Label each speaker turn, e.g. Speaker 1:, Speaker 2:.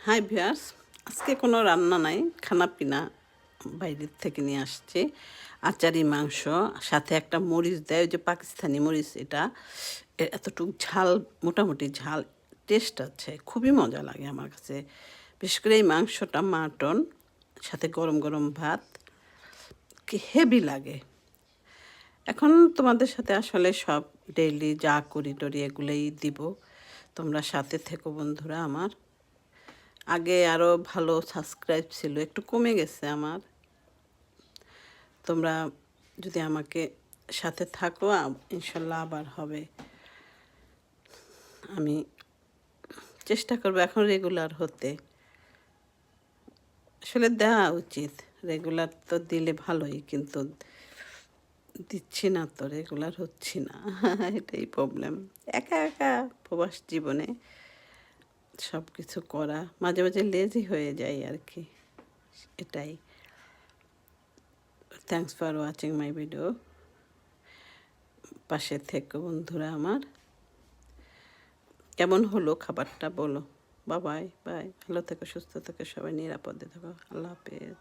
Speaker 1: Hi viewers, আজকে কোনো রান্না নাই, খানাপিনা বাইরের থেকে নিয়ে আসছি। আচারি মাংস, সাথে একটা মরিচ দেয়, ওই যে পাকিস্তানি মরিচ, এটা এতটুকু ঝাল, মোটামুটি ঝাল টেস্ট আছে, খুবই মজা লাগে আমার কাছে। বিশেষ করে এই মাংসটা মাটন, সাথে গরম গরম ভাত, কি হেভি লাগে। এখন তোমাদের সাথে আসলে সব ডেইলি যা করি টরি এগুলোই দিব। তোমরা সাথে থেকো বন্ধুরা আমার। আগে আরও ভালো সাবস্ক্রাইব ছিল, একটু কমে গেছে আমার। তোমরা যদি আমাকে সাথে থাকো, ইনশাল্লাহ আবার হবে। আমি চেষ্টা করবো এখন রেগুলার হতে। আসলে দেওয়া উচিত, রেগুলার তো দিলে ভালোই, কিন্তু দিচ্ছি না তো, রেগুলার হচ্ছি না। এটাই প্রবলেম। একা একা প্রবাস জীবনে সব কিছু করা, মাঝে মাঝে লেজি হয়ে যায় আর কি, এটাই। Thanks for watching my video. পাশে থেকো বন্ধুরা আমার। কেমন হলো খাবারটা বলো। বাই বাই, ভালো থেকো, সুস্থ থেকো, সবাই নিরাপদে থাকো। আল্লাহ হাফেজ।